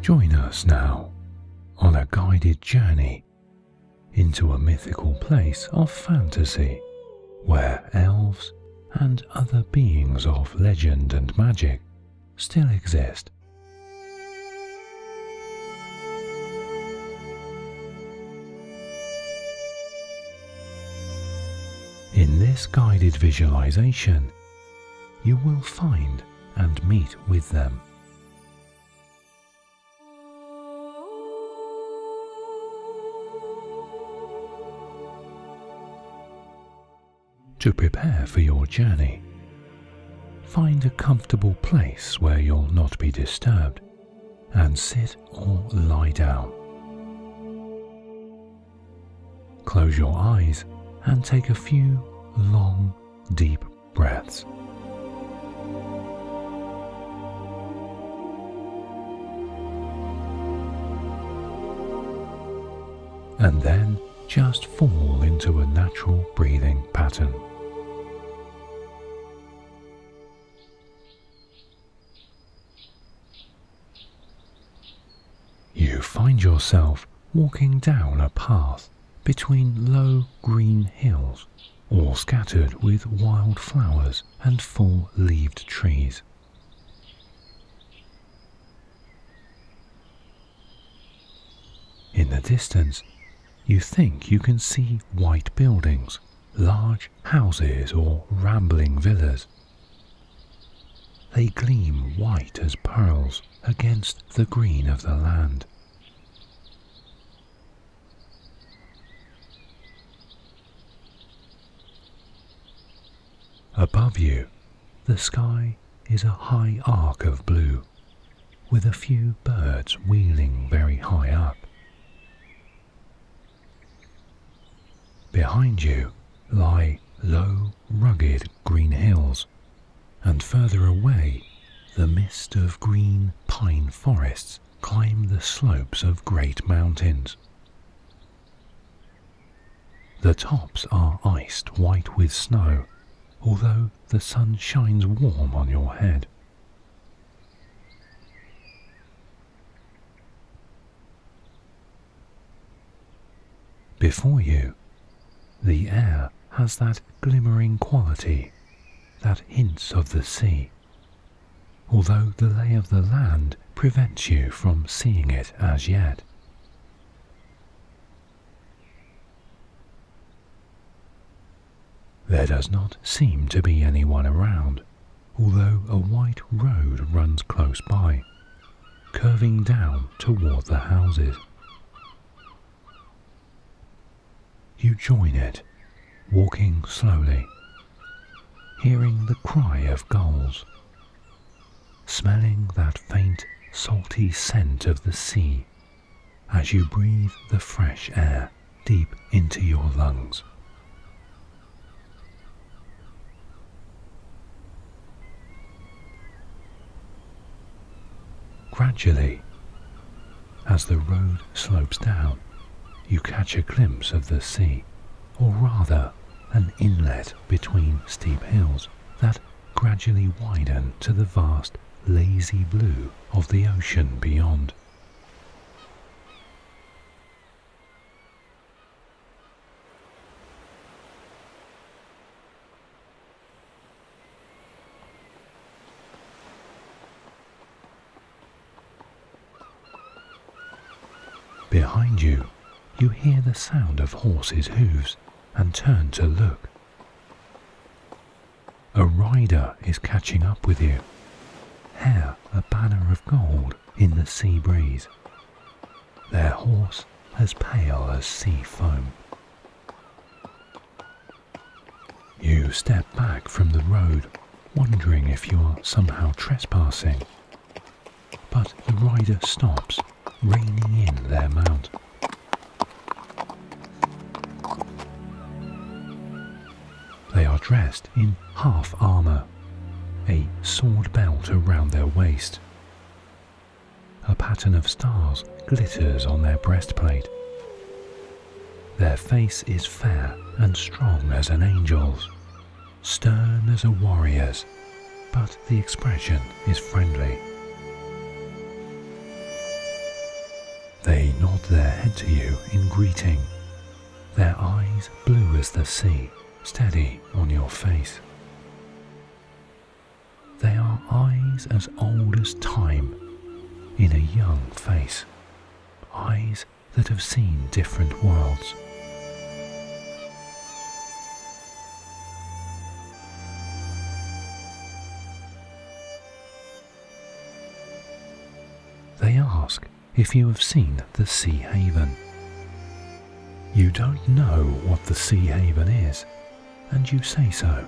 Join us now on a guided journey into a mythical place of fantasy where elves and other beings of legend and magic still exist. In this guided visualization, you will find and meet with them. To prepare for your journey, find a comfortable place where you'll not be disturbed and sit or lie down. Close your eyes and take a few long, deep breaths. And then just fall into a natural breathing pattern. You find yourself walking down a path between low green hills, all scattered with wild flowers and full-leaved trees. In the distance, you think you can see white buildings, large houses or rambling villas. They gleam white as pearls against the green of the land. Above you, the sky is a high arc of blue, with a few birds wheeling very high up. Behind you lie low, rugged green hills, and further away, the mist of green pine forests climb the slopes of great mountains. The tops are iced white with snow, although the sun shines warm on your head. Before you, the air has that glimmering quality that hints of the sea, although the lay of the land prevents you from seeing it as yet. There does not seem to be anyone around, although a white road runs close by, curving down toward the houses. You join it, walking slowly, hearing the cry of gulls, smelling that faint, salty scent of the sea as you breathe the fresh air deep into your lungs. Gradually, as the road slopes down, you catch a glimpse of the sea, or rather an inlet between steep hills that gradually widen to the vast, lazy blue of the ocean beyond. Behind you, you hear the sound of horses' hooves and turn to look. A rider is catching up with you, hair a banner of gold in the sea breeze, their horse as pale as sea foam. You step back from the road, wondering if you are somehow trespassing, but the rider stops, reining in their mount. They are dressed in half armour, a sword belt around their waist. A pattern of stars glitters on their breastplate. Their face is fair and strong as an angel's, stern as a warrior's, but the expression is friendly. They nod their head to you in greeting, their eyes blue as the sea, steady on your face. They are eyes as old as time in a young face, eyes that have seen different worlds. They ask if you have seen the Sea Haven. You don't know what the Sea Haven is, and you say so.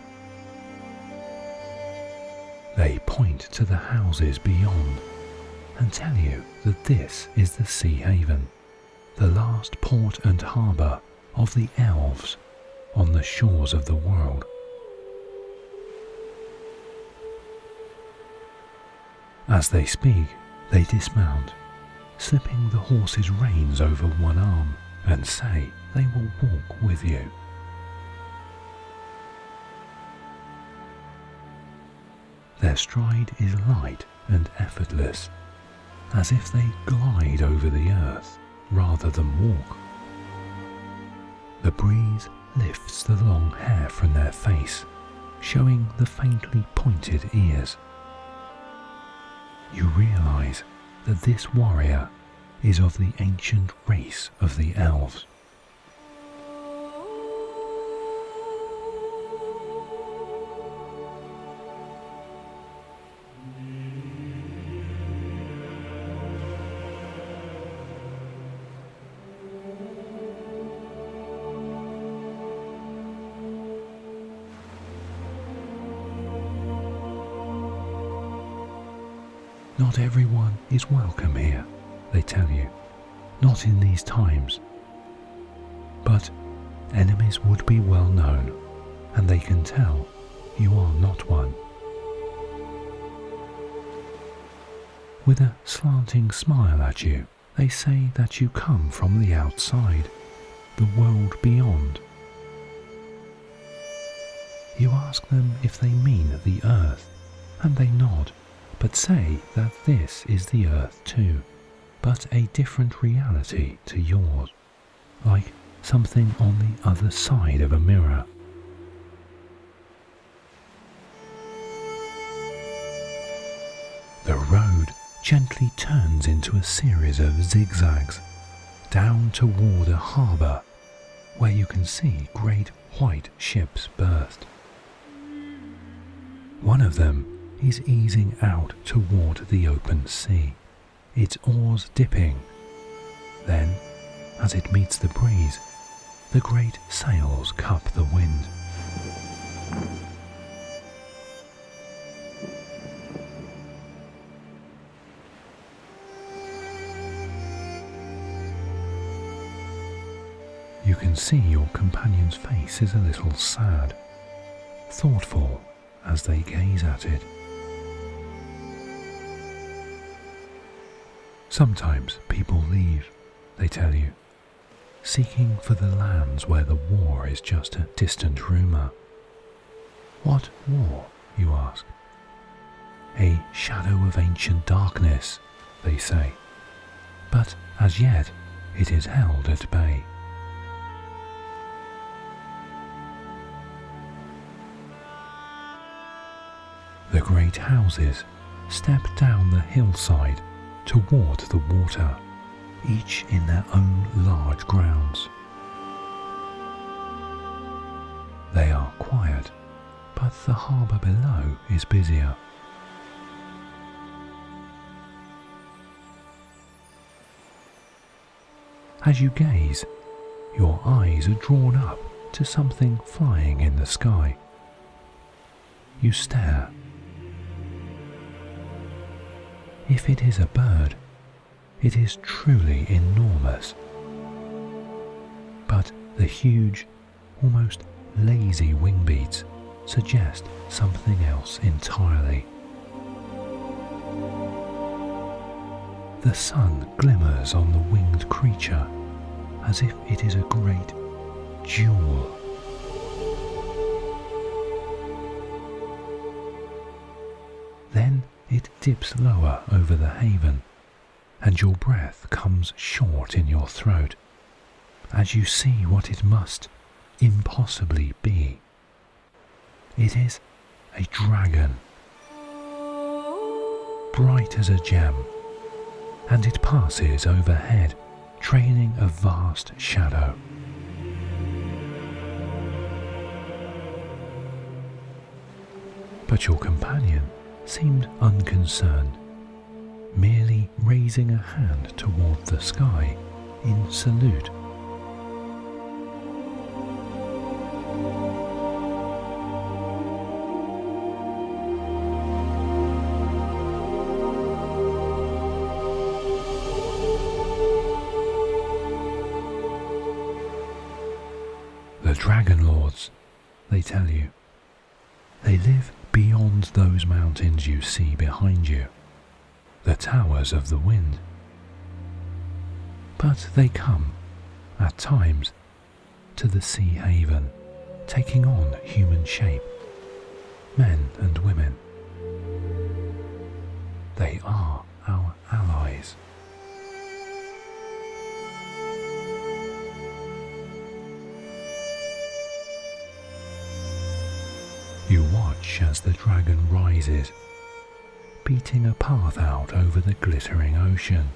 They point to the houses beyond and tell you that this is the Sea Haven, the last port and harbour of the Elves on the shores of the world. As they speak, they dismount, slipping the horse's reins over one arm, and say they will walk with you. Their stride is light and effortless, as if they glide over the earth rather than walk. The breeze lifts the long hair from their face, showing the faintly pointed ears. You realize that this warrior is of the ancient race of the Elves. Not everyone is welcome here, they tell you, not in these times. But enemies would be well known, and they can tell you are not one. With a slanting smile at you, they say that you come from the outside, the world beyond. You ask them if they mean the earth, and they nod, but say that this is the earth too, but a different reality to yours, like something on the other side of a mirror. The road gently turns into a series of zigzags, down toward a harbour where you can see great white ships berthed. One of them is easing out toward the open sea, its oars dipping. Then, as it meets the breeze, the great sails cup the wind. You can see your companion's face is a little sad, thoughtful as they gaze at it. Sometimes people leave, they tell you, seeking for the lands where the war is just a distant rumour. What war, you ask? A shadow of ancient darkness, they say, but as yet it is held at bay. The great houses step down the hillside toward the water, each in their own large grounds. They are quiet, but the harbour below is busier. As you gaze, your eyes are drawn up to something flying in the sky. You stare. If it is a bird, it is truly enormous. But the huge, almost lazy wing beats suggest something else entirely. The sun glimmers on the winged creature as if it is a great jewel. Then it dips lower over the haven, and your breath comes short in your throat as you see what it must impossibly be. It is a dragon, bright as a gem, and it passes overhead, trailing a vast shadow. But your companion seemed unconcerned, merely raising a hand toward the sky in salute. The Dragon Lords, they tell you, they live beyond those mountains you see behind you, the towers of the wind. But they come, at times, to the sea haven, taking on human shape, men and women. They are our allies. You watch as the dragon rises, beating a path out over the glittering ocean.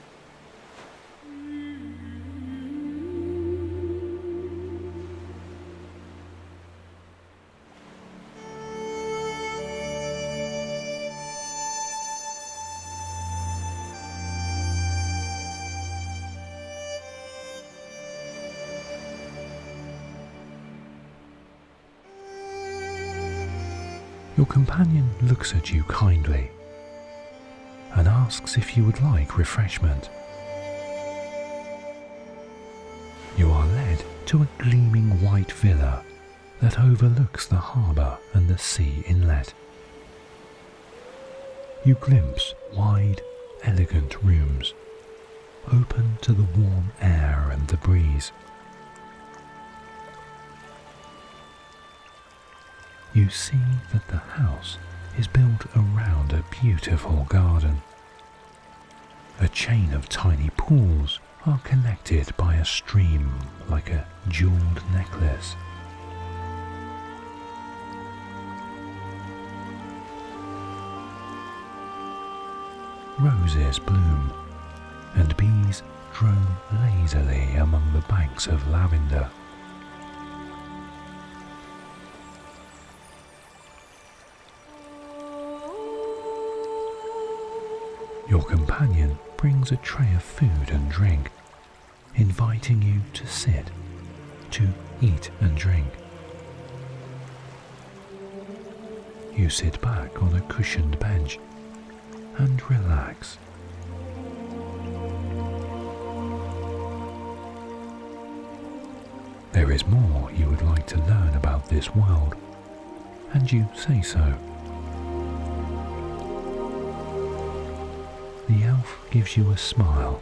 Your companion looks at you kindly and asks if you would like refreshment. You are led to a gleaming white villa that overlooks the harbour and the sea inlet. You glimpse wide, elegant rooms, open to the warm air and the breeze. You see that the house is built around a beautiful garden. A chain of tiny pools are connected by a stream like a jeweled necklace. Roses bloom, and bees drone lazily among the banks of lavender. Your companion brings a tray of food and drink, inviting you to sit, to eat and drink. You sit back on a cushioned bench and relax. There is more you would like to learn about this world, and you say so. The elf gives you a smile.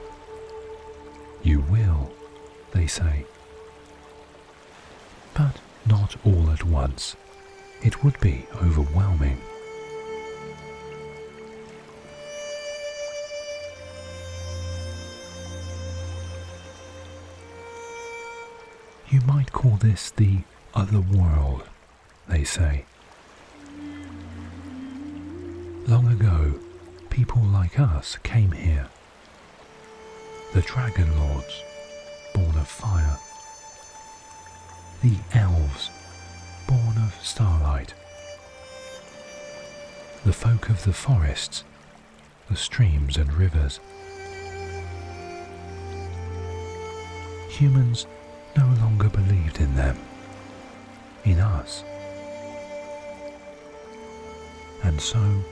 You will, they say. But not all at once. It would be overwhelming. You might call this the other world, they say. Long ago, people like us came here. The Dragon Lords, born of fire. The Elves, born of starlight. The folk of the forests, the streams and rivers. Humans no longer believed in them, in us. And so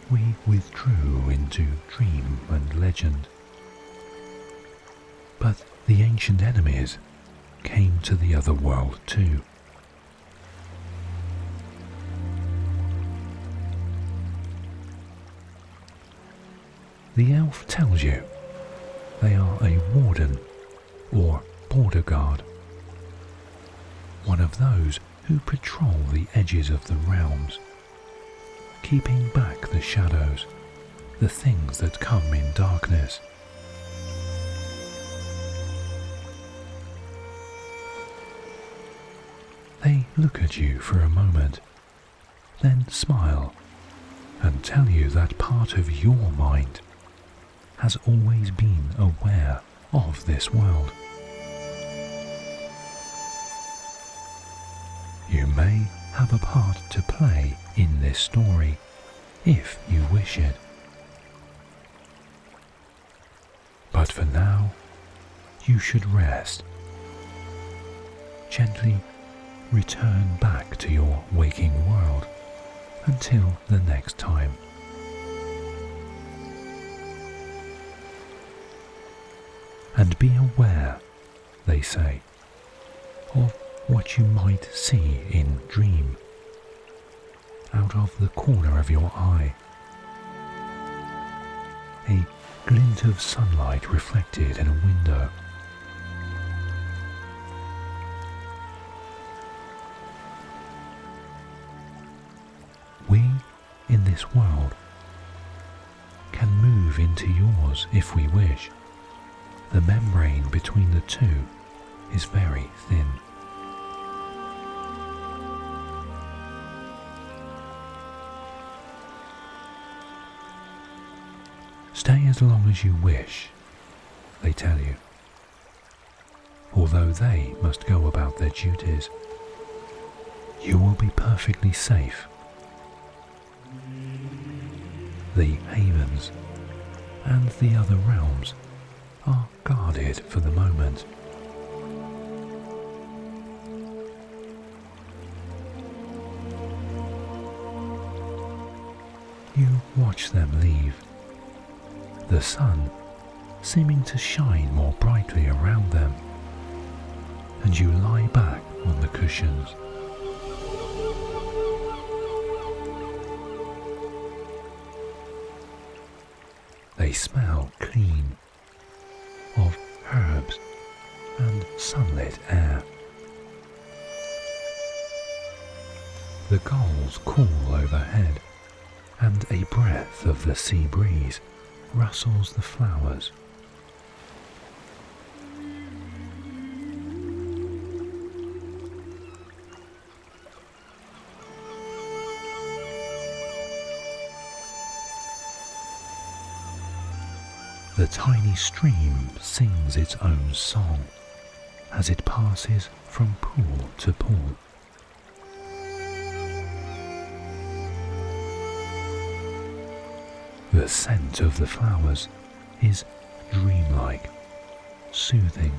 we withdrew into dream and legend. But the ancient enemies came to the other world too. The elf tells you they are a warden or border guard, one of those who patrol the edges of the realms, keeping back the shadows, the things that come in darkness, They look at you for a moment, then smile and tell you that part of your mind has always been aware of this world. You may have a part to play in this story if you wish it. But for now, you should rest. Gently return back to your waking world until the next time. And be aware, they say, of what you might see in dream, out of the corner of your eye. A glint of sunlight reflected in a window. We, in this world, can move into yours if we wish. The membrane between the two is very thin. Stay as long as you wish, they tell you, although they must go about their duties. You will be perfectly safe. The havens and the other realms are guarded for the moment. You watch them leave, the sun seeming to shine more brightly around them, and you lie back on the cushions. They smell clean, of herbs and sunlit air. The gulls call overhead, and a breath of the sea breeze rustles the flowers. The tiny stream sings its own song as it passes from pool to pool. The scent of the flowers is dreamlike, soothing.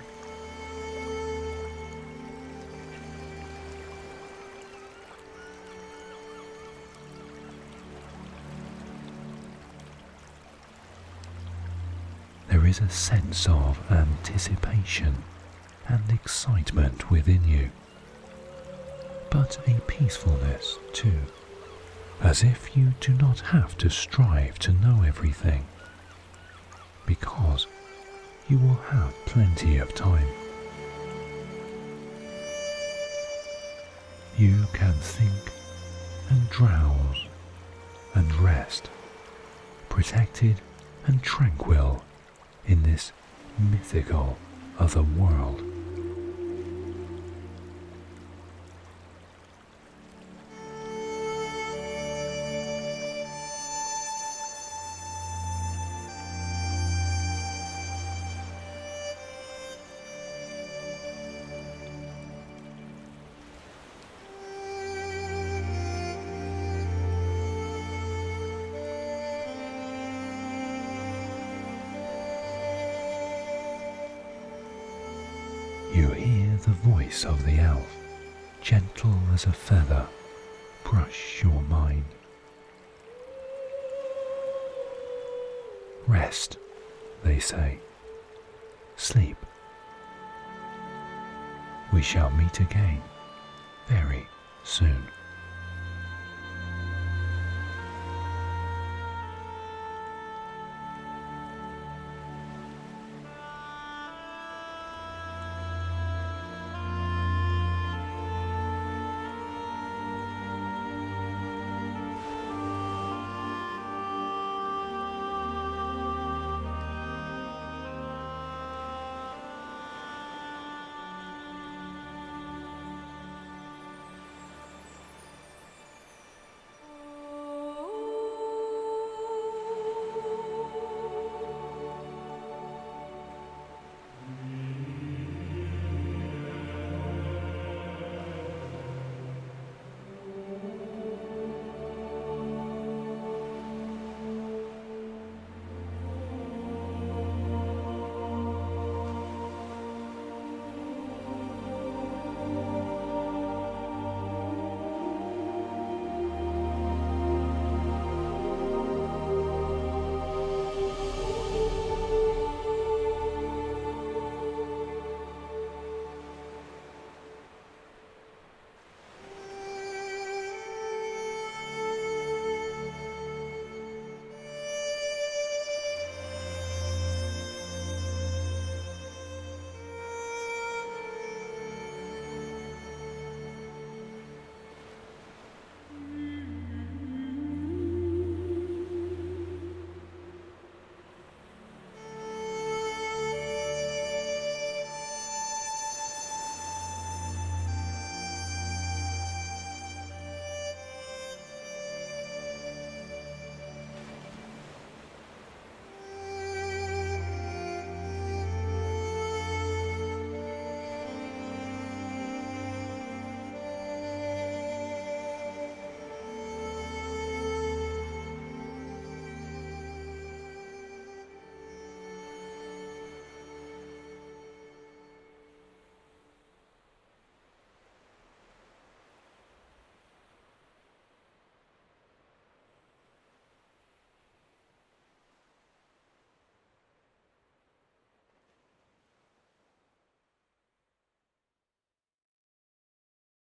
There is a sense of anticipation and excitement within you, but a peacefulness too, as if you do not have to strive to know everything, because you will have plenty of time. You can think and drowse and rest, protected and tranquil in this mythical other world. You hear the voice of the elf, gentle as a feather, brush your mind. Rest, they say. Sleep. We shall meet again very soon.